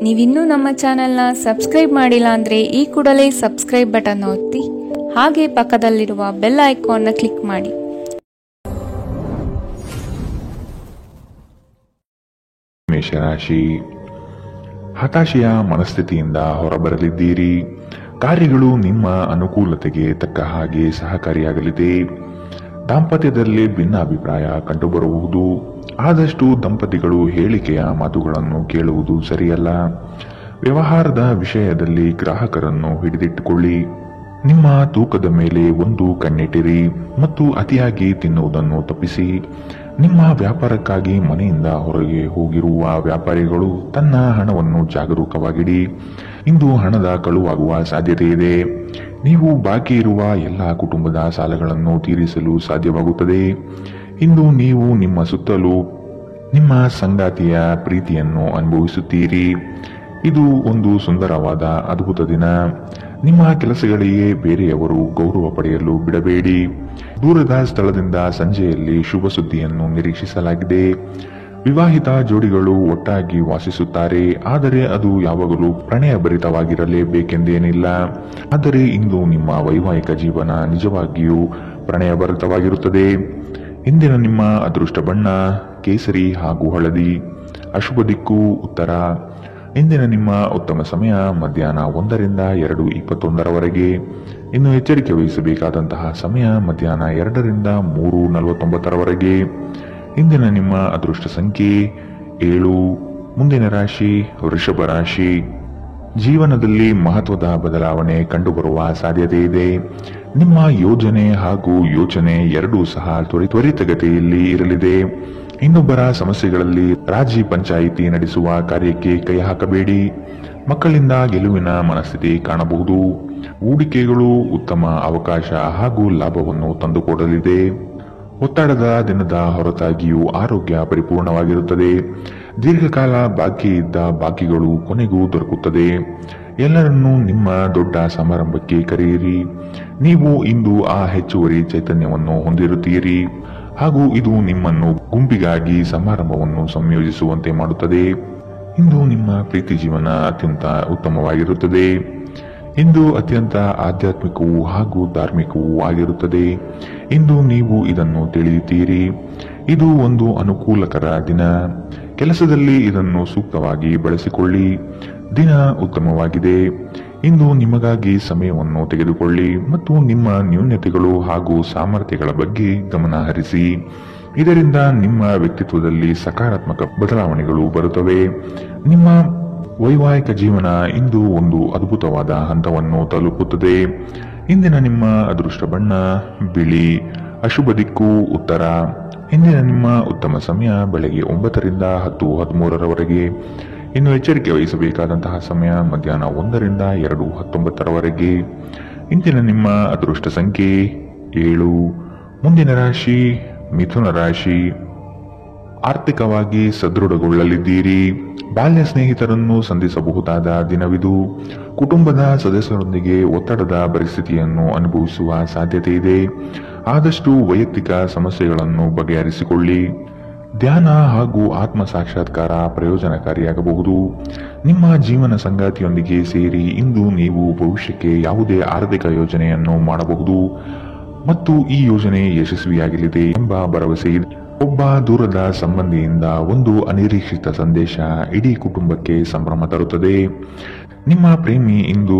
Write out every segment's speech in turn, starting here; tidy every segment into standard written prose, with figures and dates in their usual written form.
ನೀವಿನ್ನೂ ನಮ್ಮ ಚಾನೆಲ್ನ ಸಬ್ಸ್ಕ್ರೈಬ್ ಮಾಡಿಲ್ಲ ಅಂದರೆ ಈ ಕೂಡಲೇ ಸಬ್ಸ್ಕ್ರೈಬ್ ಬಟನ್ ಒತ್ತಿ ಹಾಗೆ ಪಕ್ಕದಲ್ಲಿರುವ ಬೆಲ್ ಐಕಾನ್ನ ಕ್ಲಿಕ್ ಮಾಡಿ. ಮೇಷರಾಶಿ, ಹತಾಶೆಯ ಮನಸ್ಥಿತಿಯಿಂದ ಹೊರಬರಲಿದ್ದೀರಿ. ಕಾರ್ಯಗಳು ನಿಮ್ಮ ಅನುಕೂಲತೆಗೆ ತಕ್ಕ ಹಾಗೆ ಸಹಕಾರಿಯಾಗಲಿದೆ. ದಾಂಪತ್ಯದಲ್ಲಿ ಭಿನ್ನಾಭಿಪ್ರಾಯ ಕಂಡುಬರಬಹುದು. ಆದಷ್ಟು ದಂಪತಿಗಳು ಹೇಳಿಕೆಯ ಮಾತುಗಳನ್ನು ಕೇಳುವುದು ಸರಿಯಲ್ಲ. ವ್ಯವಹಾರದ ವಿಷಯದಲ್ಲಿ ಗ್ರಾಹಕರನ್ನು ಹಿಡಿದಿಟ್ಟುಕೊಳ್ಳಿ. ನಿಮ್ಮ ತೂಕದ ಮೇಲೆ ಒಂದು ಕಣ್ಣಿಟ್ಟಿರಿ ಮತ್ತು ಅತಿಯಾಗಿ ತಿನ್ನುವುದನ್ನು ತಪ್ಪಿಸಿ. ನಿಮ್ಮ ವ್ಯಾಪಾರಕ್ಕಾಗಿ ಮನೆಯಿಂದ ಹೊರಗೆ ಹೋಗಿರುವ ವ್ಯಾಪಾರಿಗಳು ತನ್ನ ಹಣವನ್ನು ಜಾಗರೂಕವಾಗಿಡಿ. ಇಂದು ಹಣದ ಕಳುವಾಗುವ ಸಾಧ್ಯತೆ ಇದೆ. ನೀವು ಬಾಕಿ ಇರುವ ಎಲ್ಲ ಕುಟುಂಬದ ಸಾಲಗಳನ್ನು ತೀರಿಸಲು ಸಾಧ್ಯವಾಗುತ್ತದೆ. ಇಂದು ನೀವು ನಿಮ್ಮ ಸುತ್ತಲೂ ನಿಮ್ಮ ಸಂಗಾತಿಯ ಪ್ರೀತಿಯನ್ನು ಅನುಭವಿಸುತ್ತೀರಿ. ಇದು ಒಂದು ಸುಂದರವಾದ ಅದ್ಭುತ ದಿನ. ನಿಮ್ಮ ಕೆಲಸಗಳಿಗೆ ಬೇರೆಯವರು ಗೌರವ ಪಡೆಯಲು ಬಿಡಬೇಡಿ. ದೂರದ ಸ್ಥಳದಿಂದ ಸಂಜೆಯಲ್ಲಿ ಶುಭ ಸುದ್ದಿಯನ್ನು ನಿರೀಕ್ಷಿಸಲಾಗಿದೆ. ವಿವಾಹಿತ ಜೋಡಿಗಳು ಒಟ್ಟಾಗಿ ವಾಸಿಸುತ್ತಾರೆ, ಆದರೆ ಅದು ಯಾವಾಗಲೂ ಪ್ರಣಯಭರಿತವಾಗಿರಲೇಬೇಕೆಂದೇನಿಲ್ಲ. ಆದರೆ ಇಂದು ನಿಮ್ಮ ವೈವಾಹಿಕ ಜೀವನ ನಿಜವಾಗಿಯೂ ಪ್ರಣಯಭರಿತವಾಗಿರುತ್ತದೆ. ಇಂದಿನ ನಿಮ್ಮ ಅದೃಷ್ಟ ಬಣ್ಣ ಕೇಸರಿ ಹಾಗೂ ಹಳದಿ. ಅಶುಭ ದಿಕ್ಕು ಉತ್ತರ. ಇಂದಿನ ನಿಮ್ಮ ಉತ್ತಮ ಸಮಯ ಮಧ್ಯಾಹ್ನ 1 ರಿಂದ 2:21 ಇನ್ನು ಎಚ್ಚರಿಕೆ ವಹಿಸಬೇಕಾದಂತಹ ಸಮಯ ಮಧ್ಯಾಹ್ನ 2 ರಿಂದ 3:49 ಇಂದಿನ ನಿಮ್ಮ ಅದೃಷ್ಟ ಸಂಖ್ಯೆ 7. ಮುಂದಿನ ರಾಶಿ ವೃಷಭ ರಾಶಿ. ಜೀವನದಲ್ಲಿ ಮಹತ್ವದ ಬದಲಾವಣೆ ಕಂಡುಬರುವ ಸಾಧ್ಯತೆ ಇದೆ. ನಿಮ್ಮ ಯೋಜನೆ ಹಾಗೂ ಯೋಚನೆ ಎರಡೂ ಸಹ ತ್ವರಿತಗತಿಯಲ್ಲಿ ಇರಲಿದೆ. ಇನ್ನೊಬ್ಬರ ಸಮಸ್ಯೆಗಳಲ್ಲಿ ರಾಜಿ ಪಂಚಾಯಿತಿ ನಡೆಸುವ ಕಾರ್ಯಕ್ಕೆ ಕೈ ಹಾಕಬೇಡಿ. ಮಕ್ಕಳಿಂದ ಗೆಲುವಿನ ಮನಸ್ಥಿತಿ ಕಾಣಬಹುದು. ಹೂಡಿಕೆಗಳು ಉತ್ತಮ ಅವಕಾಶ ಹಾಗೂ ಲಾಭವನ್ನು ತಂದುಕೊಡಲಿದೆ. ಒತ್ತಡದ ದಿನದ ಹೊರತಾಗಿಯೂ ಆರೋಗ್ಯ ಪರಿಪೂರ್ಣವಾಗಿರುತ್ತದೆ. ದೀರ್ಘಕಾಲ ಬಾಕಿ ಇದ್ದ ಬಾಕಿಗಳು ಕೊನೆಗೂ ದೊರಕುತ್ತದೆ. ಎಲ್ಲರನ್ನೂ ನಿಮ್ಮ ದೊಡ್ಡ ಸಮಾರಂಭಕ್ಕೆ ಕರೆಯಿರಿ. ನೀವು ಇಂದು ಆ ಹೆಚ್ಚುವರಿ ಚೈತನ್ಯವನ್ನು ಹೊಂದಿರುತ್ತೀರಿ ಹಾಗೂ ಇದು ನಿಮ್ಮನ್ನು ಗುಂಪಿಗಾಗಿ ಸಮಾರಂಭವನ್ನು ಸಂಯೋಜಿಸುವಂತೆ ಮಾಡುತ್ತದೆ. ಇಂದು ನಿಮ್ಮ ಪ್ರೀತಿ ಜೀವನ ಅತ್ಯಂತ ಉತ್ತಮವಾಗಿರುತ್ತದೆ. ಇಂದು ಅತ್ಯಂತ ಆಧ್ಯಾತ್ಮಿಕವೂ ಹಾಗೂ ಧಾರ್ಮಿಕವೂ ಆಗಿರುತ್ತದೆ. ಇಂದು ನೀವು ಇದನ್ನು ತಿಳಿಯುತ್ತೀರಿ. ಇದು ಒಂದು ಅನುಕೂಲಕರ ದಿನ. ಕೆಲಸದಲ್ಲಿ ಇದನ್ನು ಸೂಕ್ತವಾಗಿ ಬಳಸಿಕೊಳ್ಳಿ. ದಿನ ಉತ್ತಮವಾಗಿದೆ. ಇಂದು ನಿಮಗಾಗಿ ಸಮಯವನ್ನು ತೆಗೆದುಕೊಳ್ಳಿ ಮತ್ತು ನಿಮ್ಮ ನ್ಯೂನತೆಗಳು ಹಾಗೂ ಸಾಮರ್ಥ್ಯಗಳ ಬಗ್ಗೆ ಗಮನ ಹರಿಸಿ. ಇದರಿಂದ ನಿಮ್ಮ ವ್ಯಕ್ತಿತ್ವದಲ್ಲಿ ಸಕಾರಾತ್ಮಕ ಬದಲಾವಣೆಗಳು ಬರುತ್ತವೆ. ನಿಮ್ಮ ವೈವಾಹಿಕ ಜೀವನ ಇಂದು ಒಂದು ಅದ್ಭುತವಾದ ಹಂತವನ್ನು ತಲುಪುತ್ತದೆ. ಇಂದಿನ ನಿಮ್ಮ ಅದೃಷ್ಟ ಬಣ್ಣ ಬಿಳಿ. ಅಶುಭ ದಿಕ್ಕು ಉತ್ತರ. ಇಂದಿನ ನಿಮ್ಮ ಉತ್ತಮ ಸಮಯ ಬೆಳಗ್ಗೆ 9 ರಿಂದ 10:13 ಇನ್ನು ಎಚ್ಚರಿಕೆ ವಹಿಸಬೇಕಾದಂತಹ ಸಮಯ ಮಧ್ಯಾಹ್ನ 1 ರಿಂದ 2:19 ಇಂದಿನ ನಿಮ್ಮ ಅದೃಷ್ಟ ಸಂಖ್ಯೆ 7. ಮುಂದಿನ ರಾಶಿ ಮಿಥುನ ರಾಶಿ. ಆರ್ಥಿಕವಾಗಿ ಸದೃಢಗೊಳ್ಳಲಿದ್ದೀರಿ. ಬಾಲ್ಯ ಸ್ನೇಹಿತರನ್ನು ಸಂಧಿಸಬಹುದಾದ ದಿನವಿದು. ಕುಟುಂಬದ ಸದಸ್ಯರೊಂದಿಗೆ ಒತ್ತಡದ ಪರಿಸ್ಥಿತಿಯನ್ನು ಅನುಭವಿಸುವ ಸಾಧ್ಯತೆ ಇದೆ. ಆದಷ್ಟು ವೈಯಕ್ತಿಕ ಸಮಸ್ಯೆಗಳನ್ನು ಬಗೆಹರಿಸಿಕೊಳ್ಳಿ. ಧ್ಯಾನ ಹಾಗೂ ಆತ್ಮ ಸಾಕ್ಷಾತ್ಕಾರ ಪ್ರಯೋಜನಕಾರಿಯಾಗಬಹುದು. ನಿಮ್ಮ ಜೀವನ ಸಂಗಾತಿಯೊಂದಿಗೆ ಸೇರಿ ಇಂದು ನೀವು ಭವಿಷ್ಯಕ್ಕೆ ಯಾವುದೇ ಆರ್ಥಿಕ ಯೋಜನೆಯನ್ನು ಮಾಡಬಹುದು ಮತ್ತು ಈ ಯೋಜನೆ ಯಶಸ್ವಿಯಾಗಲಿದೆ ಎಂಬ ಭರವಸೆ ಇದೆ. ಒಬ್ಬ ದೂರದ ಸಂಬಂಧಿಯಿಂದ ಒಂದು ಅನಿರೀಕ್ಷಿತ ಸಂದೇಶ ಇಡೀ ಕುಟುಂಬಕ್ಕೆ ಸಂಭ್ರಮ ತರುತ್ತದೆ. ನಿಮ್ಮ ಪ್ರೇಮಿ ಇಂದು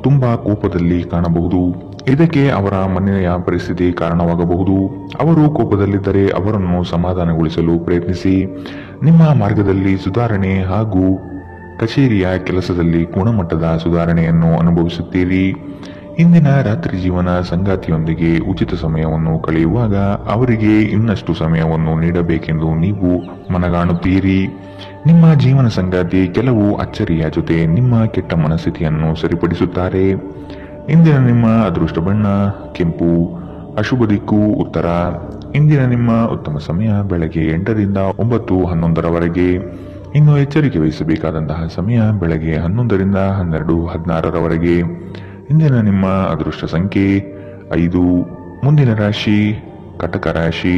ತುಂಬಾ ಕೋಪದಲ್ಲಿ ಕಾಣಬಹುದು. ಇದಕ್ಕೆ ಅವರ ಮನೆಯ ಪರಿಸ್ಥಿತಿ ಕಾರಣವಾಗಬಹುದು. ಅವರು ಕೋಪದಲ್ಲಿದ್ದರೆ ಅವರನ್ನು ಸಮಾಧಾನಗೊಳಿಸಲು ಪ್ರಯತ್ನಿಸಿ. ನಿಮ್ಮ ಮಾರ್ಗದಲ್ಲಿ ಸುಧಾರಣೆ ಹಾಗೂ ಕಚೇರಿಯ ಕೆಲಸದಲ್ಲಿ ಗುಣಮಟ್ಟದ ಸುಧಾರಣೆಯನ್ನು ಅನುಭವಿಸುತ್ತೀರಿ. ಇಂದಿನ ರಾತ್ರಿ ಜೀವನ ಸಂಗಾತಿಯೊಂದಿಗೆ ಉಚಿತ ಸಮಯವನ್ನು ಕಳೆಯುವಾಗ ಅವರಿಗೆ ಇನ್ನಷ್ಟು ಸಮಯವನ್ನು ನೀಡಬೇಕೆಂದು ನೀವು ಮನಗಾಣುತ್ತೀರಿ. ನಿಮ್ಮ ಜೀವನ ಸಂಗಾತಿ ಕೆಲವು ಅಚ್ಚರಿಯ ಜೊತೆ ನಿಮ್ಮ ಕೆಟ್ಟ ಮನಸ್ಥಿತಿಯನ್ನು ಸರಿಪಡಿಸುತ್ತಾರೆ. ಇಂದಿನ ನಿಮ್ಮ ಅದೃಷ್ಟ ಬಣ್ಣ ಕೆಂಪು. ಅಶುಭ ದಿಕ್ಕು ಉತ್ತರ. ಇಂದಿನ ನಿಮ್ಮ ಉತ್ತಮ ಸಮಯ ಬೆಳಗ್ಗೆ 8 ರಿಂದ 9:11 ಇನ್ನು ಎಚ್ಚರಿಕೆ ವಹಿಸಬೇಕಾದಂತಹ ಸಮಯ ಬೆಳಗ್ಗೆ 11 ರಿಂದ 12:16 ಇಂದಿನ ನಿಮ್ಮ ಅದೃಷ್ಟ ಸಂಖ್ಯೆ 5. ಮುಂದಿನ ರಾಶಿ ಕಟಕ ರಾಶಿ.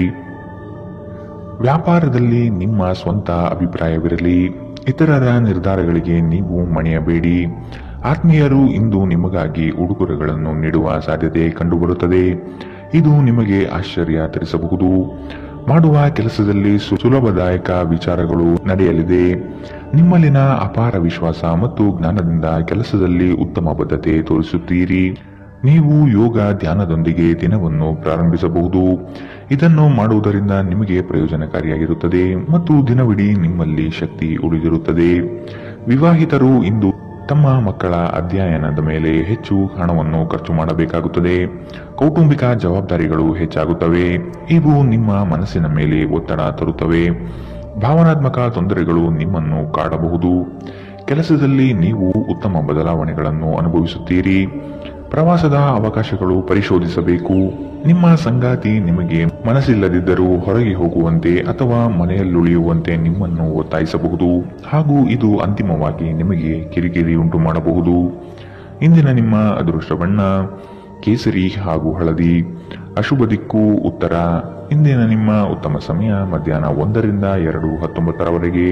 ವ್ಯಾಪಾರದಲ್ಲಿ ನಿಮ್ಮ ಸ್ವಂತ ಅಭಿಪ್ರಾಯವಿರಲಿ. ಇತರರ ನಿರ್ಧಾರಗಳಿಗೆ ನೀವು ಮಣಿಯಬೇಡಿ. ಆತ್ಮೀಯರು ಇಂದು ನಿಮಗಾಗಿ ಉಡುಗೊರೆಗಳನ್ನು ನೀಡುವ ಸಾಧ್ಯತೆ ಕಂಡುಬರುತ್ತದೆ. ಇದು ನಿಮಗೆ ಆಶ್ಚರ್ಯ ತರಿಸಬಹುದು. ಮಾಡುವ ಕೆಲಸದಲ್ಲಿ ಸುಲಭದಾಯಕ ವಿಚಾರಗಳು ನಡೆಯಲಿದೆ. ನಿಮ್ಮಲ್ಲಿನ ಅಪಾರ ವಿಶ್ವಾಸ ಮತ್ತು ಜ್ಞಾನದಿಂದ ಕೆಲಸದಲ್ಲಿ ಉತ್ತಮ ಬದ್ಧತೆ ತೋರಿಸುತ್ತೀರಿ. ನೀವು ಯೋಗ ಧ್ಯಾನದೊಂದಿಗೆ ದಿನವನ್ನು ಪ್ರಾರಂಭಿಸಬಹುದು. ಇದನ್ನು ಮಾಡುವುದರಿಂದ ನಿಮಗೆ ಪ್ರಯೋಜನಕಾರಿಯಾಗಿರುತ್ತದೆ ಮತ್ತು ದಿನವಿಡೀ ನಿಮ್ಮಲ್ಲಿ ಶಕ್ತಿ ಉಳಿದಿರುತ್ತದೆ. ವಿವಾಹಿತರು ಇಂದು ತಮ್ಮ ಮಕ್ಕಳ ಅಧ್ಯಯನದ ಮೇಲೆ ಹೆಚ್ಚು ಹಣವನ್ನು ಖರ್ಚು ಮಾಡಬೇಕಾಗುತ್ತದೆ. ಕೌಟುಂಬಿಕ ಜವಾಬ್ದಾರಿಗಳು ಹೆಚ್ಚಾಗುತ್ತವೆ. ಇವು ನಿಮ್ಮ ಮನಸ್ಸಿನ ಮೇಲೆ ಒತ್ತಡ ತರುತ್ತವೆ. ಭಾವನಾತ್ಮಕ ತೊಂದರೆಗಳು ನಿಮ್ಮನ್ನು ಕಾಡಬಹುದು. ಕೆಲಸದಲ್ಲಿ ನೀವು ಉತ್ತಮ ಬದಲಾವಣೆಗಳನ್ನು ಅನುಭವಿಸುತ್ತೀರಿ. ಪ್ರವಾಸದ ಅವಕಾಶಗಳು ಪರಿಶೋಧಿಸಬೇಕು. ನಿಮ್ಮ ಸಂಗಾತಿ ನಿಮಗೆ ಮನಸ್ಸಿಲ್ಲದಿದ್ದರೂ ಹೊರಗೆ ಹೋಗುವಂತೆ ಅಥವಾ ಮನೆಯಲ್ಲುಳಿಯುವಂತೆ ನಿಮ್ಮನ್ನು ಒತ್ತಾಯಿಸಬಹುದು ಹಾಗೂ ಇದು ಅಂತಿಮವಾಗಿ ನಿಮಗೆ ಕಿರಿಕಿರಿ ಉಂಟು ಮಾಡಬಹುದು. ಇಂದಿನ ನಿಮ್ಮ ಅದೃಷ್ಟ ಬಣ್ಣ ಕೇಸರಿ ಹಾಗೂ ಹಳದಿ. ಅಶುಭ ದಿಕ್ಕು ಉತ್ತರ. ಇಂದಿನ ನಿಮ್ಮ ಉತ್ತಮ ಸಮಯ ಮಧ್ಯಾಹ್ನ 1ರಿಂದ 2:19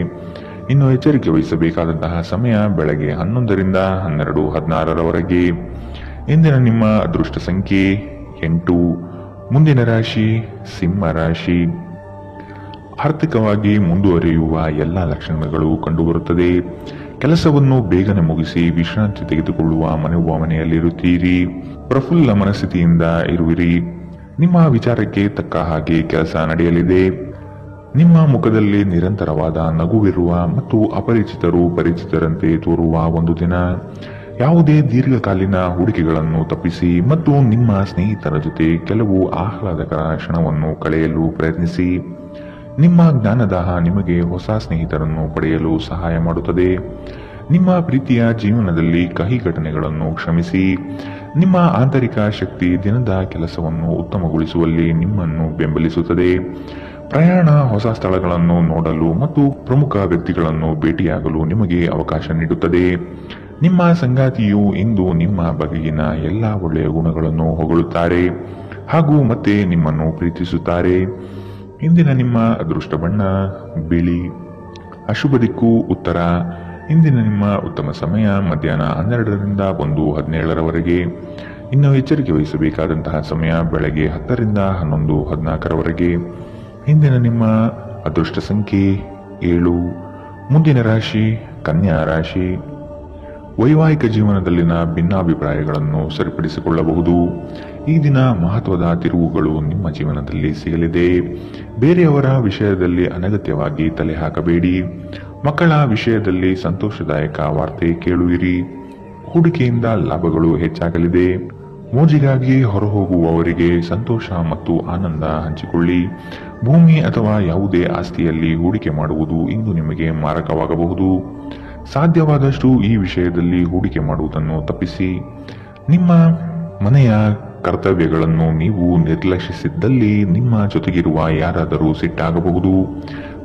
ಇನ್ನು ಎಚ್ಚರಿಕೆ ವಹಿಸಬೇಕಾದಂತಹ ಸಮಯ ಬೆಳಗ್ಗೆ 11ರಿಂದ 12:16 ಇಂದಿನ ನಿಮ್ಮ ಅದೃಷ್ಟ ಸಂಖ್ಯೆ 8. ಮುಂದಿನ ರಾಶಿ ಸಿಂಹ ರಾಶಿ. ಆರ್ಥಿಕವಾಗಿ ಮುಂದುವರಿಯುವ ಎಲ್ಲ ಲಕ್ಷಣಗಳು ಕಂಡುಬರುತ್ತದೆ. ಕೆಲಸವನ್ನು ಬೇಗನೆ ಮುಗಿಸಿ ವಿಶ್ರಾಂತಿ ತೆಗೆದುಕೊಳ್ಳುವ ಮನೆಯಲ್ಲಿರುತ್ತೀರಿ. ಪ್ರಫುಲ್ಲ ಮನಸ್ಥಿತಿಯಿಂದ ಇರುವಿರಿ. ನಿಮ್ಮ ವಿಚಾರಕ್ಕೆ ತಕ್ಕ ಹಾಗೆ ಕೆಲಸ ನಡೆಯಲಿದೆ. ನಿಮ್ಮ ಮುಖದಲ್ಲಿ ನಿರಂತರವಾದ ನಗುವಿರುವ ಮತ್ತು ಅಪರಿಚಿತರು ಪರಿಚಿತರಂತೆ ತೋರುವ ಒಂದು ದಿನ. ಯಾವುದೇ ದೀರ್ಘಕಾಲೀನ ಹೂಡಿಕೆಗಳನ್ನು ತಪ್ಪಿಸಿ ಮತ್ತು ನಿಮ್ಮ ಸ್ನೇಹಿತರ ಜೊತೆ ಕೆಲವು ಆಹ್ಲಾದಕರ ಕ್ಷಣವನ್ನು ಕಳೆಯಲು ಪ್ರಯತ್ನಿಸಿ. ನಿಮ್ಮ ಜ್ಞಾನದಾಹ ನಿಮಗೆ ಹೊಸ ಸ್ನೇಹಿತರನ್ನು ಪಡೆಯಲು ಸಹಾಯ ಮಾಡುತ್ತದೆ. ನಿಮ್ಮ ಪ್ರೀತಿಯ ಜೀವನದಲ್ಲಿ ಕಹಿ ಘಟನೆಗಳನ್ನು ಕ್ಷಮಿಸಿ. ನಿಮ್ಮ ಆಂತರಿಕ ಶಕ್ತಿ ದಿನದ ಕೆಲಸವನ್ನು ಉತ್ತಮಗೊಳಿಸುವಲ್ಲಿ ನಿಮ್ಮನ್ನು ಬೆಂಬಲಿಸುತ್ತದೆ. ಪ್ರಯಾಣ ಹೊಸ ಸ್ಥಳಗಳನ್ನು ನೋಡಲು ಮತ್ತು ಪ್ರಮುಖ ವ್ಯಕ್ತಿಗಳನ್ನು ಭೇಟಿಯಾಗಲು ನಿಮಗೆ ಅವಕಾಶ ನೀಡುತ್ತದೆ. ನಿಮ್ಮ ಸಂಗಾತಿಯು ಇಂದು ನಿಮ್ಮ ಬಗೆಗಿನ ಎಲ್ಲ ಒಳ್ಳೆಯ ಗುಣಗಳನ್ನು ಹೊಗಳುತ್ತಾರೆ ಹಾಗೂ ಮತ್ತೆ ನಿಮ್ಮನ್ನು ಪ್ರೀತಿಸುತ್ತಾರೆ. ಇಂದಿನ ನಿಮ್ಮ ಅದೃಷ್ಟ ಬಣ್ಣ ಬಿಳಿ. ಅಶುಭ ದಿಕ್ಕು ಉತ್ತರ. ಇಂದಿನ ನಿಮ್ಮ ಉತ್ತಮ ಸಮಯ ಮಧ್ಯಾಹ್ನ 12ರಿಂದ 1:17 ಇನ್ನು ಎಚ್ಚರಿಕೆ ವಹಿಸಬೇಕಾದಂತಹ ಸಮಯ ಬೆಳಗ್ಗೆ 10ರಿಂದ 11:14 ಇಂದಿನ ನಿಮ್ಮ ಅದೃಷ್ಟ ಸಂಖ್ಯೆ 7. ಮುಂದಿನ ರಾಶಿ ಕನ್ಯಾ ರಾಶಿ. ವೈವಾಹಿಕ ಜೀವನದಲ್ಲಿನ ಭಿನ್ನಾಭಿಪ್ರಾಯಗಳನ್ನು ಸರಿಪಡಿಸಿಕೊಳ್ಳಬಹುದು. ಈ ದಿನ ಮಹತ್ವದ ತಿರುವುಗಳು ನಿಮ್ಮ ಜೀವನದಲ್ಲಿ ಸಿಗಲಿದೆ. ಬೇರೆಯವರ ವಿಷಯದಲ್ಲಿ ಅನಗತ್ಯವಾಗಿ ತಲೆ ಹಾಕಬೇಡಿ. ಮಕ್ಕಳ ವಿಷಯದಲ್ಲಿ ಸಂತೋಷದಾಯಕ ವಾರ್ತೆ ಕೇಳುವಿರಿ. ಹೂಡಿಕೆಯಿಂದ ಲಾಭಗಳು ಹೆಚ್ಚಾಗಲಿದೆ. ಮೋಜಿಗಾಗಿ ಹೊರಹೋಗುವವರಿಗೆ ಸಂತೋಷ ಮತ್ತು ಆನಂದ ಹಂಚಿಕೊಳ್ಳಿ. ಭೂಮಿ ಅಥವಾ ಯಾವುದೇ ಆಸ್ತಿಯಲ್ಲಿ ಹೂಡಿಕೆ ಮಾಡುವುದು ಇಂದು ನಿಮಗೆ ಮಾರಕವಾಗಬಹುದು. ಸಾಧ್ಯವಾದಷ್ಟು ಈ ವಿಷಯದಲ್ಲಿ ಹೂಡಿಕೆ ಮಾಡುವುದನ್ನು ತಪ್ಪಿಸಿ. ನಿಮ್ಮ ಮನೆಯ ಕರ್ತವ್ಯಗಳನ್ನು ನೀವು ನಿರ್ಲಕ್ಷಿಸಿದ್ದಲ್ಲಿ ನಿಮ್ಮ ಜೊತೆಗಿರುವ ಯಾರಾದರೂ ಸಿಟ್ಟಾಗಬಹುದು.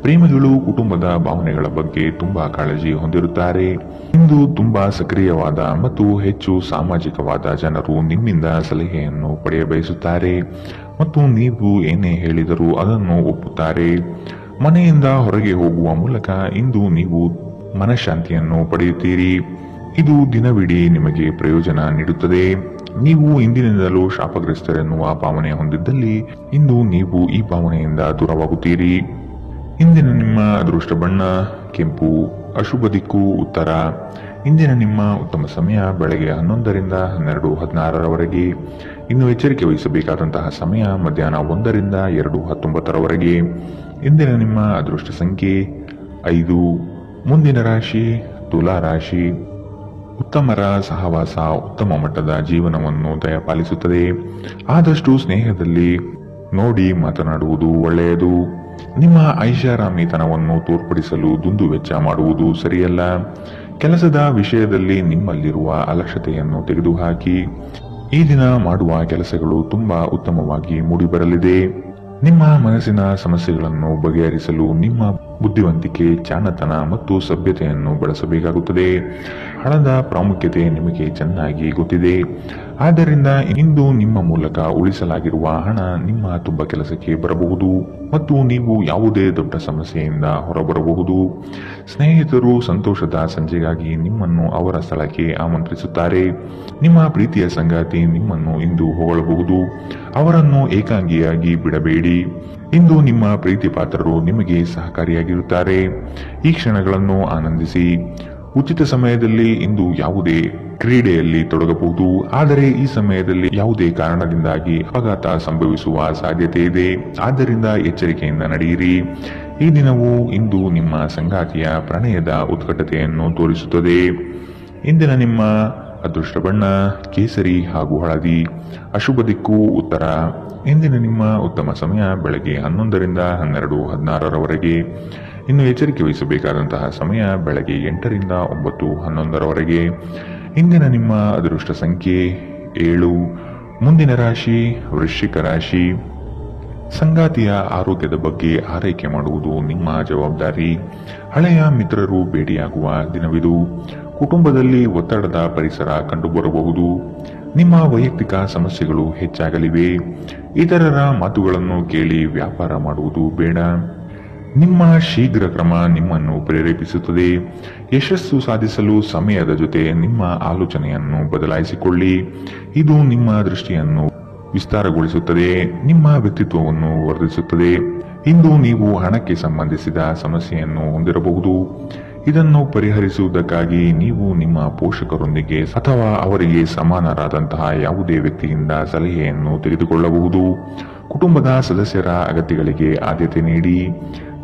ಪ್ರೇಮಿಗಳು ಕುಟುಂಬದ ಭಾವನೆಗಳ ಬಗ್ಗೆ ತುಂಬಾ ಕಾಳಜಿ ಹೊಂದಿರುತ್ತಾರೆ. ಇಂದು ತುಂಬಾ ಸಕ್ರಿಯವಾದ ಮತ್ತು ಹೆಚ್ಚು ಸಾಮಾಜಿಕವಾದ ಜನರು ನಿಮ್ಮಿಂದ ಸಲಹೆಯನ್ನು ಪಡೆಯಬಯಸುತ್ತಾರೆ ಮತ್ತು ನೀವು ಏನೇ ಹೇಳಿದರೂ ಅದನ್ನು ಒಪ್ಪುತ್ತಾರೆ. ಮನೆಯಿಂದ ಹೊರಗೆ ಹೋಗುವ ಮೂಲಕ ಇಂದು ನೀವು ಮನಃಶಾಂತಿಯನ್ನು ಪಡೆಯುತ್ತೀರಿ. ಇದು ದಿನವಿಡೀ ನಿಮಗೆ ಪ್ರಯೋಜನ ನೀಡುತ್ತದೆ. ನೀವು ಇಂದಿನಿಂದಲೂ ಶಾಪಗ್ರಸ್ತರೆನ್ನುವ ಭಾವನೆ ಹೊಂದಿದ್ದಲ್ಲಿ ಇಂದು ನೀವು ಈ ಭಾವನೆಯಿಂದ ದೂರವಾಗುತ್ತೀರಿ. ಇಂದಿನ ನಿಮ್ಮ ಅದೃಷ್ಟ ಬಣ್ಣ ಕೆಂಪು. ಅಶುಭ ದಿಕ್ಕು ಉತ್ತರ. ಇಂದಿನ ನಿಮ್ಮ ಉತ್ತಮ ಸಮಯ ಬೆಳಗ್ಗೆ 11ರಿಂದ 12:16 ಇನ್ನು ಎಚ್ಚರಿಕೆ ವಹಿಸಬೇಕಾದಂತಹ ಸಮಯ ಮಧ್ಯಾಹ್ನ 1ರಿಂದ 2:19 ಇಂದಿನ ನಿಮ್ಮ ಅದೃಷ್ಟ ಸಂಖ್ಯೆ 5. ಮುಂದಿನ ರಾಶಿ ತುಲಾ ರಾಶಿ. ಉತ್ತಮರ ಸಹವಾಸ ಉತ್ತಮ ಮಟ್ಟದ ಜೀವನವನ್ನು ದಯಪಾಲಿಸುತ್ತದೆ. ಆದಷ್ಟು ಸ್ನೇಹದಲ್ಲಿ ನೋಡಿ ಮಾತನಾಡುವುದು ಒಳ್ಳೆಯದು. ನಿಮ್ಮ ಐಷಾರಾಮಿತನವನ್ನು ತೋರ್ಪಡಿಸಲು ದುಂದುವೆಚ್ಚ ಮಾಡುವುದು ಸರಿಯಲ್ಲ. ಕೆಲಸದ ವಿಷಯದಲ್ಲಿ ನಿಮ್ಮಲ್ಲಿರುವ ಅಲಕ್ಷ್ಯತೆಯನ್ನು ತೆಗೆದುಹಾಕಿ. ಈ ದಿನ ಮಾಡುವ ಕೆಲಸಗಳು ತುಂಬಾ ಉತ್ತಮವಾಗಿ ಮೂಡಿಬರಲಿದೆ. ನಿಮ್ಮ ಮನಸ್ಸಿನ ಸಮಸ್ಯೆಗಳನ್ನು ಬಗೆಹರಿಸಲು ನಿಮ್ಮ ಬುದ್ಧಿವಂತಿಕೆ, ಜಾಣತನ ಮತ್ತು ಸಭ್ಯತೆಯನ್ನು ಬಳಸಬೇಕಾಗುತ್ತದೆ. ಹಣದ ಪ್ರಾಮುಖ್ಯತೆ ನಿಮಗೆ ಚೆನ್ನಾಗಿ ಗೊತ್ತಿದೆ. ಆದ್ದರಿಂದ ಇಂದು ನಿಮ್ಮ ಮೂಲಕ ಉಳಿಸಲಾಗಿರುವ ಹಣ ನಿಮ್ಮ ತುಂಬ ಕೆಲಸಕ್ಕೆ ಬರಬಹುದು ಮತ್ತು ನೀವು ಯಾವುದೇ ದೊಡ್ಡ ಸಮಸ್ಯೆಯಿಂದ ಹೊರಬರಬಹುದು. ಸ್ನೇಹಿತರು ಸಂತೋಷದ ಸಂಜೆಗಾಗಿ ನಿಮ್ಮನ್ನು ಅವರ ಸ್ಥಳಕ್ಕೆ ಆಮಂತ್ರಿಸುತ್ತಾರೆ. ನಿಮ್ಮ ಪ್ರೀತಿಯ ಸಂಗಾತಿ ನಿಮ್ಮನ್ನು ಇಂದು ಹೊಗಳಬಹುದು. ಅವರನ್ನು ಏಕಾಂಗಿಯಾಗಿ ಬಿಡಬೇಡಿ. ಇಂದು ನಿಮ್ಮ ಪ್ರೀತಿ ಪಾತ್ರರು ನಿಮಗೆ ಸಹಕಾರಿಯಾಗಿರುತ್ತಾರೆ. ಈ ಕ್ಷಣಗಳನ್ನು ಆನಂದಿಸಿ. ಉಚಿತ ಸಮಯದಲ್ಲಿ ಇಂದು ಯಾವುದೇ ಕ್ರೀಡೆಯಲ್ಲಿ ತೊಡಗಬಹುದು, ಆದರೆ ಈ ಸಮಯದಲ್ಲಿ ಯಾವುದೇ ಕಾರಣದಿಂದಾಗಿ ಅಪಘಾತ ಸಂಭವಿಸುವ ಸಾಧ್ಯತೆ ಇದೆ. ಆದ್ದರಿಂದ ಎಚ್ಚರಿಕೆಯಿಂದ ನಡೆಯಿರಿ. ಈ ದಿನವು ಇಂದು ನಿಮ್ಮ ಸಂಗಾತಿಯ ಪ್ರಣಯದ ಉತ್ಕಟತೆಯನ್ನು ತೋರಿಸುತ್ತದೆ. ಇಂದಿನ ನಿಮ್ಮ ಅದೃಷ್ಟ ಬಣ್ಣ ಕೇಸರಿ ಹಾಗೂ ಹಳದಿ. ಅಶುಭ ದಿಕ್ಕು ಉತ್ತರ. ಇಂದಿನ ನಿಮ್ಮ ಉತ್ತಮ ಸಮಯ ಬೆಳಗ್ಗೆ 11ರಿಂದ 12:16ರವರೆಗೆ. ಇನ್ನು ಎಚ್ಚರಿಕೆ ವಹಿಸಬೇಕಾದಂತಹ ಸಮಯ ಬೆಳಗ್ಗೆ 8ರಿಂದ 9:11ರವರೆಗೆ. ಇಂದಿನ ನಿಮ್ಮ ಅದೃಷ್ಟ ಸಂಖ್ಯೆ 7. ಮುಂದಿನ ರಾಶಿ ವೃಶ್ಚಿಕ ರಾಶಿ. ಸಂಗಾತಿಯ ಆರೋಗ್ಯದ ಬಗ್ಗೆ ಆರೈಕೆ ಮಾಡುವುದು ನಿಮ್ಮ ಜವಾಬ್ದಾರಿ. ಹಳೆಯ ಮಿತ್ರರು ಭೇಟಿಯಾಗುವ ದಿನವಿದು. ಕುಟುಂಬದಲ್ಲಿ ಒತ್ತಡದ ಪರಿಸರ ಕಂಡುಬರಬಹುದು. ನಿಮ್ಮ ವೈಯಕ್ತಿಕ ಸಮಸ್ಯೆಗಳು ಹೆಚ್ಚಾಗಲಿವೆ. ಇತರರ ಮಾತುಗಳನ್ನು ಕೇಳಿ ವ್ಯಾಪಾರ ಮಾಡುವುದು ಬೇಡ. ನಿಮ್ಮ ಶೀಘ್ರ ಕ್ರಮ ನಿಮ್ಮನ್ನು ಪ್ರೇರೇಪಿಸುತ್ತದೆ. ಯಶಸ್ಸು ಸಾಧಿಸಲು ಸಮಯದ ಜೊತೆ ನಿಮ್ಮ ಆಲೋಚನೆಯನ್ನು ಬದಲಾಯಿಸಿಕೊಳ್ಳಿ. ಇದು ನಿಮ್ಮ ದೃಷ್ಟಿಯನ್ನು ವಿಸ್ತಾರಗೊಳಿಸುತ್ತದೆ, ನಿಮ್ಮ ವ್ಯಕ್ತಿತ್ವವನ್ನು ವರ್ಧಿಸುತ್ತದೆ. ಇಂದು ನೀವು ಹಣಕ್ಕೆ ಸಂಬಂಧಿಸಿದ ಸಮಸ್ಯೆಯನ್ನು ಹೊಂದಿರಬಹುದು. ಇದನ್ನು ಪರಿಹರಿಸುವುದಕ್ಕಾಗಿ ನೀವು ನಿಮ್ಮ ಪೋಷಕರೊಂದಿಗೆ ಅಥವಾ ಅವರಿಗೆ ಸಮಾನರಾದಂತಹ ಯಾವುದೇ ವ್ಯಕ್ತಿಯಿಂದ ಸಲಹೆಯನ್ನು ತೆಗೆದುಕೊಳ್ಳಬಹುದು. ಕುಟುಂಬದ ಸದಸ್ಯರ ಅಗತ್ಯಗಳಿಗೆ ಆದ್ಯತೆ ನೀಡಿ.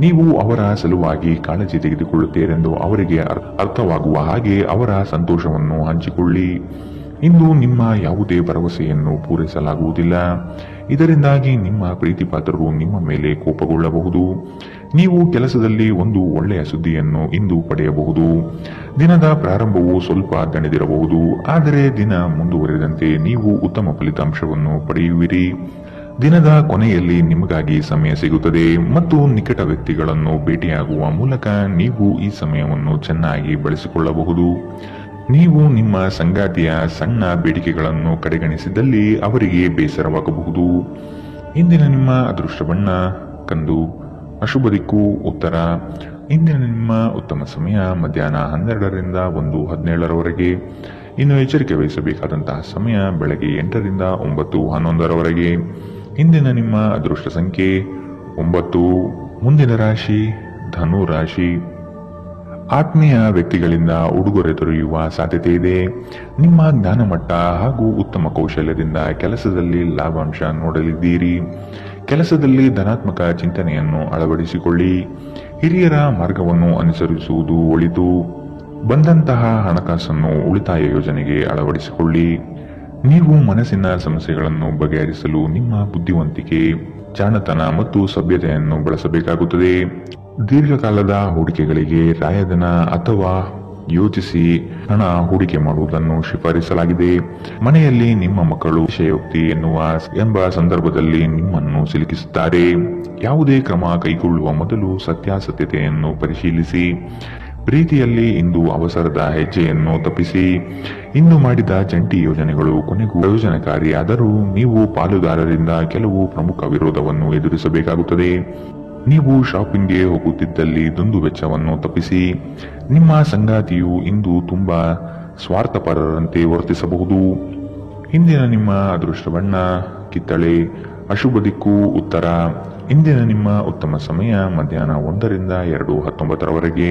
ನೀವು ಅವರ ಸಲುವಾಗಿ ಕಾಳಜಿ ತೆಗೆದುಕೊಳ್ಳುತ್ತೀರೆಂದು ಅವರಿಗೆ ಅರ್ಥವಾಗುವ ಹಾಗೆ ಅವರ ಸಂತೋಷವನ್ನು ಹಂಚಿಕೊಳ್ಳಿ. ಇಂದು ನಿಮ್ಮ ಯಾವುದೇ ಭರವಸೆಯನ್ನು ಪೂರೈಸಲಾಗುವುದಿಲ್ಲ. ಇದರಿಂದಾಗಿ ನಿಮ್ಮ ಪ್ರೀತಿಪಾತ್ರರು ನಿಮ್ಮ ಮೇಲೆ ಕೋಪಗೊಳ್ಳಬಹುದು. ನೀವು ಕೆಲಸದಲ್ಲಿ ಒಂದು ಒಳ್ಳೆಯ ಸುದ್ದಿಯನ್ನು ಇಂದು ಪಡೆಯಬಹುದು. ದಿನದ ಪ್ರಾರಂಭವು ಸ್ವಲ್ಪ ದಣಿದಿರಬಹುದು, ಆದರೆ ದಿನ ಮುಂದುವರೆದಂತೆ ನೀವು ಉತ್ತಮ ಫಲಿತಾಂಶವನ್ನು ಪಡೆಯುವಿರಿ. ದಿನದ ಕೊನೆಯಲ್ಲಿ ನಿಮಗಾಗಿ ಸಮಯ ಸಿಗುತ್ತದೆ ಮತ್ತು ನಿಕಟ ವ್ಯಕ್ತಿಗಳನ್ನು ಭೇಟಿಯಾಗುವ ಮೂಲಕ ನೀವು ಈ ಸಮಯವನ್ನು ಚೆನ್ನಾಗಿ ಬಳಸಿಕೊಳ್ಳಬಹುದು. ನೀವು ನಿಮ್ಮ ಸಂಗಾತಿಯ ಸಣ್ಣ ಬೇಡಿಕೆಗಳನ್ನು ಕಡೆಗಣಿಸಿದಲ್ಲಿ ಅವರಿಗೆ ಬೇಸರವಾಗಬಹುದು. ಇಂದಿನ ನಿಮ್ಮ ಅದೃಷ್ಟ ಬಣ್ಣ ಕಂದು. ಅಶುಭ ದಿಕ್ಕು ಉತ್ತರ. ಇಂದಿನ ನಿಮ್ಮ ಉತ್ತಮ ಸಮಯ ಮಧ್ಯಾಹ್ನ 12ರಿಂದ 1:17ರವರೆಗೆ. ಇನ್ನು ಎಚ್ಚರಿಕೆ ವಹಿಸಬೇಕಾದಂತಹ ಸಮಯ ಬೆಳಗ್ಗೆ 8ರಿಂದ 9:11ರವರೆಗೆ. ಇಂದಿನ ನಿಮ್ಮ ಅದೃಷ್ಟ ಸಂಖ್ಯೆ 9. ಮುಂದಿನ ರಾಶಿ ಧನು ರಾಶಿ. ಆತ್ಮೀಯ ವ್ಯಕ್ತಿಗಳಿಂದ ಉಡುಗೊರೆ ದೊರೆಯುವ ಸಾಧ್ಯತೆ ಇದೆ. ನಿಮ್ಮ ಜ್ಞಾನಮಟ್ಟ ಹಾಗೂ ಉತ್ತಮ ಕೌಶಲ್ಯದಿಂದ ಕೆಲಸದಲ್ಲಿ ಲಾಭಾಂಶ ನೋಡಲಿದ್ದೀರಿ. ಕೆಲಸದಲ್ಲಿ ಧನಾತ್ಮಕ ಚಿಂತನೆಯನ್ನು ಅಳವಡಿಸಿಕೊಳ್ಳಿ. ಹಿರಿಯರ ಮಾರ್ಗವನ್ನು ಅನುಸರಿಸುವುದು ಒಳಿತು. ಬಂದಂತಹ ಹಣಕಾಸನ್ನು ಉಳಿತಾಯ ಯೋಜನೆಗೆ ಅಳವಡಿಸಿಕೊಳ್ಳಿ. ನೀವು ಮನಸ್ಸಿನ ಸಮಸ್ಯೆಗಳನ್ನು ಬಗೆಹರಿಸಲು ನಿಮ್ಮ ಬುದ್ಧಿವಂತಿಕೆ, ಜಾಣತನ ಮತ್ತು ಸಭ್ಯತೆಯನ್ನು ಬಳಸಬೇಕಾಗುತ್ತದೆ. ದೀರ್ಘಕಾಲದ ಹೂಡಿಕೆಗಳಿಗೆ ರಾಯಧನ ಅಥವಾ ಯೋಚಿಸಿ ಹಣ ಹೂಡಿಕೆ ಮಾಡುವುದನ್ನು ಶಿಫಾರಿಸಲಾಗಿದೆ. ಮನೆಯಲ್ಲಿ ನಿಮ್ಮ ಮಕ್ಕಳು ವಿಷಯೋಕ್ತಿ ಎಂಬ ಸಂದರ್ಭದಲ್ಲಿ ನಿಮ್ಮನ್ನು ಸಿಲುಕಿಸುತ್ತಾರೆ. ಯಾವುದೇ ಕ್ರಮ ಕೈಗೊಳ್ಳುವ ಮೊದಲು ಸತ್ಯಾಸತ್ಯತೆಯನ್ನು ಪರಿಶೀಲಿಸಿ. ಪ್ರೀತಿಯಲ್ಲಿ ಇಂದು ಅವಸರದ ಹೆಜ್ಜೆಯನ್ನು ತಪ್ಪಿಸಿ. ಇಂದು ಮಾಡಿದ ಜಂಟಿ ಯೋಜನೆಗಳು ಕೊನೆಗೂ ಪ್ರಯೋಜನಕಾರಿಯಾದರೂ ನೀವು ಪಾಲುದಾರರಿಂದ ಕೆಲವು ಪ್ರಮುಖ ವಿರೋಧವನ್ನು ಎದುರಿಸಬೇಕಾಗುತ್ತದೆ. ನೀವು ಶಾಪಿಂಗ್ಗೆ ಹೋಗುತ್ತಿದ್ದಲ್ಲಿ ದುಂದು ವೆಚ್ಚವನ್ನು ತಪ್ಪಿಸಿ. ನಿಮ್ಮ ಸಂಗಾತಿಯು ಇಂದು ತುಂಬಾ ಸ್ವಾರ್ಥಪರರಂತೆ ವರ್ತಿಸಬಹುದು. ಇಂದಿನ ನಿಮ್ಮ ಅದೃಷ್ಟ ಬಣ್ಣ ಕಿತ್ತಳೆ. ಅಶುಭ ದಿಕ್ಕು ಉತ್ತರ. ಇಂದಿನ ನಿಮ್ಮ ಉತ್ತಮ ಸಮಯ ಮಧ್ಯಾಹ್ನ 1ರಿಂದ 2:19ರವರೆಗೆ.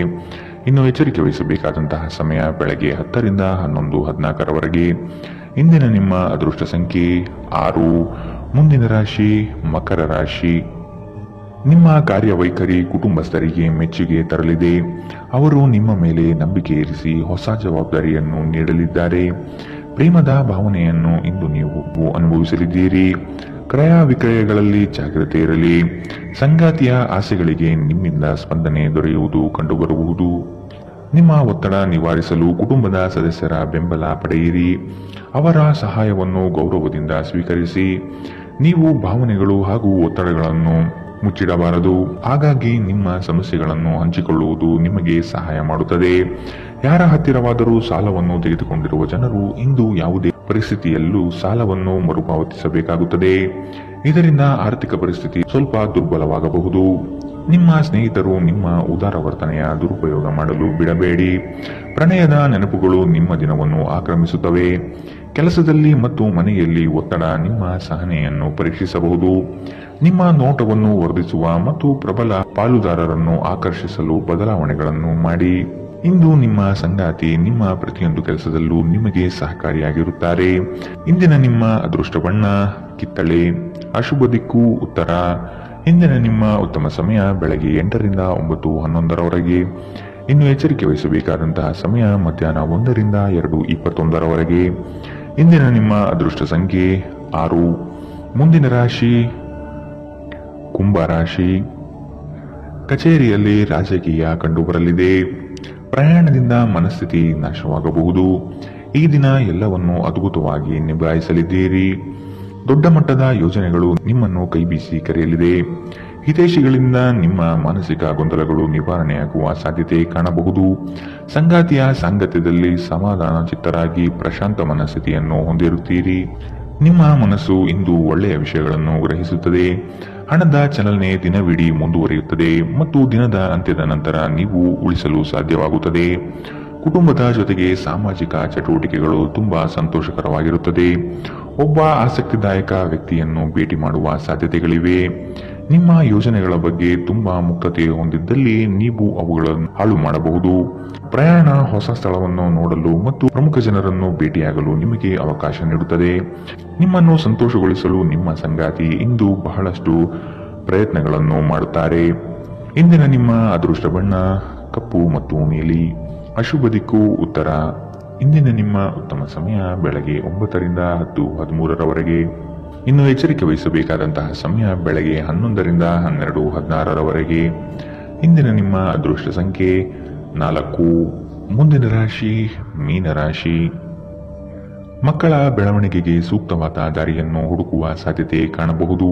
ಇನ್ನು ಎಚ್ಚರಿಕೆ ವಹಿಸಬೇಕಾದಂತಹ ಸಮಯ ಬೆಳಗ್ಗೆ 10ರಿಂದ 11:14ರವರೆಗೆ. ಇಂದಿನ ನಿಮ್ಮ ಅದೃಷ್ಟ ಸಂಖ್ಯೆ 6. ಮುಂದಿನ ರಾಶಿ ಮಕರ ರಾಶಿ. ನಿಮ್ಮ ಕಾರ್ಯವೈಖರಿ ಕುಟುಂಬಸ್ಥರಿಗೆ ಮೆಚ್ಚುಗೆ ತರಲಿದೆ. ಅವರು ನಿಮ್ಮ ಮೇಲೆ ನಂಬಿಕೆ ಇರಿಸಿ ಹೊಸ ಜವಾಬ್ದಾರಿಯನ್ನು ನೀಡಲಿದ್ದಾರೆ. ಪ್ರೇಮದ ಭಾವನೆಯನ್ನು ಇಂದು ನೀವು ಅನುಭವಿಸಲಿದ್ದೀರಿ. ಕ್ರಯ ವಿಕ್ರಯಗಳಲ್ಲಿ ಜಾಗ್ರತೆ ಇರಲಿ. ಸಂಗಾತಿಯ ಆಸೆಗಳಿಗೆ ನಿಮ್ಮಿಂದ ಸ್ಪಂದನೆ ದೊರೆಯುವುದು ಕಂಡುಬರುವುದು. ನಿಮ್ಮ ಒತ್ತಡ ನಿವಾರಿಸಲು ಕುಟುಂಬದ ಸದಸ್ಯರ ಬೆಂಬಲ ಪಡೆಯಿರಿ. ಅವರ ಸಹಾಯವನ್ನು ಗೌರವದಿಂದ ಸ್ವೀಕರಿಸಿ. ನೀವು ಭಾವನೆಗಳು ಹಾಗೂ ಒತ್ತಡಗಳನ್ನು ಮುಚ್ಚಿಡಬಾರದು. ಹಾಗಾಗಿ ನಿಮ್ಮ ಸಮಸ್ಯೆಗಳನ್ನು ಹಂಚಿಕೊಳ್ಳುವುದು ನಿಮಗೆ ಸಹಾಯ ಮಾಡುತ್ತದೆ. ಯಾರ ಹತ್ತಿರವಾದರೂ ಸಾಲವನ್ನು ತೆಗೆದುಕೊಂಡಿರುವ ಜನರು ಇಂದು ಯಾವುದೇ ಪರಿಸ್ಥಿತಿಯಲ್ಲೂ ಸಾಲವನ್ನು ಮರುಪಾವತಿಸಬೇಕಾಗುತ್ತದೆ. ಇದರಿಂದ ಆರ್ಥಿಕ ಪರಿಸ್ಥಿತಿ ಸ್ವಲ್ಪ ದುರ್ಬಲವಾಗಬಹುದು. ನಿಮ್ಮ ಸ್ನೇಹಿತರು ನಿಮ್ಮ ಉದಾರ ವರ್ತನೆಯ ದುರುಪಯೋಗ ಮಾಡಲು ಬಿಡಬೇಡಿ. ಪ್ರಣಯದ ನೆನಪುಗಳು ನಿಮ್ಮ ದಿನವನ್ನು ಆಕ್ರಮಿಸುತ್ತವೆ. ಕೆಲಸದಲ್ಲಿ ಮತ್ತು ಮನೆಯಲ್ಲಿ ಒತ್ತಡ ನಿಮ್ಮ ಸಹನೆಯನ್ನು ಪರೀಕ್ಷಿಸಬಹುದು. ನಿಮ್ಮ ನೋಟವನ್ನು ವರ್ಧಿಸುವ ಮತ್ತು ಪ್ರಬಲ ಪಾಲುದಾರರನ್ನು ಆಕರ್ಷಿಸಲು ಬದಲಾವಣೆಗಳನ್ನು ಮಾಡಿ. ಇಂದು ನಿಮ್ಮ ಸಂಗಾತಿ ನಿಮ್ಮ ಪ್ರತಿಯೊಂದು ಕೆಲಸದಲ್ಲೂ ನಿಮಗೆ ಸಹಕಾರಿಯಾಗಿರುತ್ತಾರೆ. ಇಂದಿನ ನಿಮ್ಮ ಅದೃಷ್ಟ ಬಣ್ಣ ಕಿತ್ತಳೆ. ಅಶುಭ ದಿಕ್ಕು ಉತ್ತರ. ಇಂದಿನ ನಿಮ್ಮ ಉತ್ತಮ ಸಮಯ ಬೆಳಗ್ಗೆ 8 ರಿಂದ 9:11 ಇನ್ನು ಎಚ್ಚರಿಕೆ ವಹಿಸಬೇಕಾದಂತಹ ಸಮಯ ಮಧ್ಯಾಹ್ನ 1 ರಿಂದ 2:21 ಇಂದಿನ ನಿಮ್ಮ ಅದೃಷ್ಟ ಸಂಖ್ಯೆ 6. ಮುಂದಿನ ರಾಶಿ ಕುಂಭ ರಾಶಿ. ಕಚೇರಿಯಲ್ಲಿ ರಾಜಕೀಯ ಕಂಡುಬರಲಿದೆ. ಪ್ರಯಾಣದಿಂದ ಮನಸ್ಥಿತಿ ನಾಶವಾಗಬಹುದು. ಈ ದಿನ ಎಲ್ಲವನ್ನು ಅದ್ಭುತವಾಗಿ ನಿಭಾಯಿಸಲಿದ್ದೀರಿ. ದೊಡ್ಡ ಮಟ್ಟದ ಯೋಜನೆಗಳು ನಿಮ್ಮನ್ನು ಕೈಬೀಸಿ ಕರೆಯಲಿದೆ. ಹಿತೈಷಿಗಳಿಂದ ನಿಮ್ಮ ಮಾನಸಿಕ ಗೊಂದಲಗಳು ನಿವಾರಣೆಯಾಗುವ ಸಾಧ್ಯತೆ ಕಾಣಬಹುದು. ಸಂಗಾತಿಯ ಸಾಂಗತ್ಯದಲ್ಲಿ ಸಮಾಧಾನ ಚಿತ್ತರಾಗಿ ಪ್ರಶಾಂತ ಮನಸ್ಥಿತಿಯನ್ನು ಹೊಂದಿರುತ್ತೀರಿ. ನಿಮ್ಮ ಮನಸ್ಸು ಇಂದು ಒಳ್ಳೆಯ ವಿಷಯಗಳನ್ನು ಗ್ರಹಿಸುತ್ತದೆ. ಹಣದ ಚಲನೆ ದಿನವಿಡೀ ಮುಂದುವರಿಯುತ್ತದೆ ಮತ್ತು ದಿನದ ಅಂತ್ಯದ ನಂತರ ನೀವು ಉಳಿಸಲು ಸಾಧ್ಯವಾಗುತ್ತದೆ. ಕುಟುಂಬದ ಜೊತೆಗೆ ಸಾಮಾಜಿಕ ಚಟುವಟಿಕೆಗಳು ತುಂಬಾ ಸಂತೋಷಕರವಾಗಿರುತ್ತದೆ. ಒಬ್ಬ ಆಸಕ್ತಿದಾಯಕ ವ್ಯಕ್ತಿಯನ್ನು ಭೇಟಿ ಮಾಡುವ ಸಾಧ್ಯತೆಗಳಿವೆ. ನಿಮ್ಮ ಯೋಜನೆಗಳ ಬಗ್ಗೆ ತುಂಬಾ ಮುಕ್ತತೆ ಹೊಂದಿದ್ದಲ್ಲಿ ನೀವು ಅವುಗಳನ್ನು ಹಾಳು ಮಾಡಬಹುದು. ಪ್ರಯಾಣ ಹೊಸ ಸ್ಥಳವನ್ನು ನೋಡಲು ಮತ್ತು ಪ್ರಮುಖ ಜನರನ್ನು ಭೇಟಿಯಾಗಲು ನಿಮಗೆ ಅವಕಾಶ ನೀಡುತ್ತದೆ. ನಿಮ್ಮನ್ನು ಸಂತೋಷಗೊಳಿಸಲು ನಿಮ್ಮ ಸಂಗಾತಿ ಇಂದು ಬಹಳಷ್ಟು ಪ್ರಯತ್ನಗಳನ್ನು ಮಾಡುತ್ತಾರೆ. ಇಂದಿನ ನಿಮ್ಮ ಅದೃಷ್ಟ ಬಣ್ಣ ಕಪ್ಪು ಮತ್ತು ನೀಲಿ. ಅಶುಭ ದಿಕ್ಕು ಉತ್ತರ. ಇಂದಿನ ನಿಮ್ಮ ಉತ್ತಮ ಸಮಯ ಬೆಳಗ್ಗೆ 9 ರಿಂದ 10:13 ಇನ್ನು ಎಚ್ಚರಿಕೆ ವಹಿಸಬೇಕಾದಂತಹ ಸಮಯ ಬೆಳಗ್ಗೆ 11 ರಿಂದ 12:16 ಇಂದಿನ ನಿಮ್ಮ ಅದೃಷ್ಟ ಸಂಖ್ಯೆ 4. ಮುಂದಿನ ರಾಶಿ ಮೀನರಾಶಿ. ಮಕ್ಕಳ ಬೆಳವಣಿಗೆಗೆ ಸೂಕ್ತವಾದ ದಾರಿಯನ್ನು ಹುಡುಕುವ ಸಾಧ್ಯತೆ ಕಾಣಬಹುದು.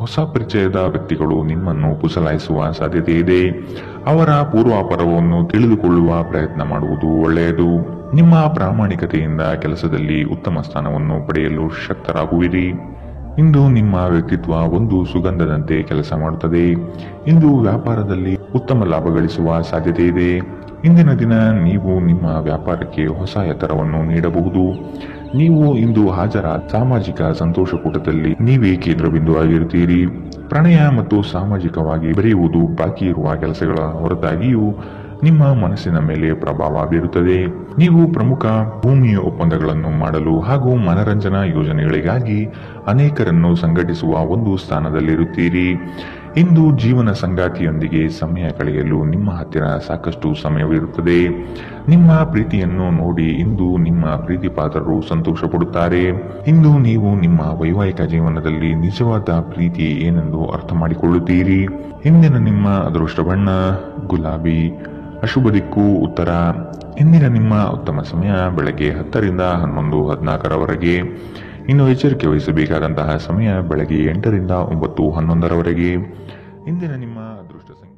ಹೊಸ ಪರಿಚಯದ ವ್ಯಕ್ತಿಗಳು ನಿಮ್ಮನ್ನು ಪುಸಲಾಯಿಸುವ ಸಾಧ್ಯತೆ ಇದೆ. ಅವರ ಪೂರ್ವಾಪರವನ್ನು ತಿಳಿದುಕೊಳ್ಳುವ ಪ್ರಯತ್ನ ಮಾಡುವುದು ಒಳ್ಳೆಯದು. ನಿಮ್ಮ ಪ್ರಾಮಾಣಿಕತೆಯಿಂದ ಕೆಲಸದಲ್ಲಿ ಉತ್ತಮ ಸ್ಥಾನವನ್ನು ಪಡೆಯಲು ಶಕ್ತರಾಗುವಿರಿ. ಇಂದು ನಿಮ್ಮ ವ್ಯಕ್ತಿತ್ವ ಒಂದು ಸುಗಂಧದಂತೆ ಕೆಲಸ ಮಾಡುತ್ತದೆ. ಇಂದು ವ್ಯಾಪಾರದಲ್ಲಿ ಉತ್ತಮ ಲಾಭ ಗಳಿಸುವ ಸಾಧ್ಯತೆ ಇದೆ. ಇಂದಿನ ದಿನ ನೀವು ನಿಮ್ಮ ವ್ಯಾಪಾರಕ್ಕೆ ಹೊಸ ಎತ್ತರವನ್ನು ನೀಡಬಹುದು. ನೀವು ಇಂದು ಹಾಜರಾದ ಸಾಮಾಜಿಕ ಸಂತೋಷಕೂಟದಲ್ಲಿ ನೀವೇ ಕೇಂದ್ರಬಿಂದು ಆಗಿರುತ್ತೀರಿ. ಪ್ರಣಯ ಮತ್ತು ಸಾಮಾಜಿಕವಾಗಿ ಬೆರೆಯುವುದು ಬಾಕಿ ಇರುವ ಕೆಲಸಗಳ ಹೊರತಾಗಿಯೂ ನಿಮ್ಮ ಮನಸ್ಸಿನ ಮೇಲೆ ಪ್ರಭಾವ ಬೀರುತ್ತದೆ. ನೀವು ಪ್ರಮುಖ ಭೂಮಿಯ ಒಪ್ಪಂದಗಳನ್ನು ಮಾಡಲು ಹಾಗೂ ಮನರಂಜನಾ ಯೋಜನೆಗಳಿಗಾಗಿ ಅನೇಕರನ್ನು ಸಂಘಟಿಸುವ ಒಂದು ಸ್ಥಾನದಲ್ಲಿರುತ್ತೀರಿ. ಇಂದು ಜೀವನ ಸಂಗಾತಿಯೊಂದಿಗೆ ಸಮಯ ಕಳೆಯಲು ನಿಮ್ಮ ಹತ್ತಿರ ಸಾಕಷ್ಟು ಸಮಯವಿರುತ್ತದೆ. ನಿಮ್ಮ ಪ್ರೀತಿಯನ್ನು ನೋಡಿ ಇಂದು ನಿಮ್ಮ ಪ್ರೀತಿಪಾತ್ರರು ಸಂತೋಷ ಪಡುತ್ತಾರೆ. ಇಂದು ನೀವು ನಿಮ್ಮ ವೈವಾಹಿಕ ಜೀವನದಲ್ಲಿ ನಿಜವಾದ ಪ್ರೀತಿ ಏನೆಂದು ಅರ್ಥ ಮಾಡಿಕೊಳ್ಳುತ್ತೀರಿ. ಇಂದಿನ ನಿಮ್ಮ ಅದೃಷ್ಟ ಬಣ್ಣ ಗುಲಾಬಿ. ಅಶುಭ ದಿಕ್ಕು ಉತ್ತರ. ಇಂದಿನ ನಿಮ್ಮ ಉತ್ತಮ ಸಮಯ ಬೆಳಗ್ಗೆ 10 ರಿಂದ 11:14 ಇನ್ನು ಎಚ್ಚರಿಕೆ ವಹಿಸಬೇಕಾದಂತಹ ಸಮಯ ಬೆಳಗ್ಗೆ 8 ರಿಂದ 9:11 ಇಂದಿನ ನಿಮ್ಮ ಅದೃಷ್ಟ ಸಂಖ್ಯೆ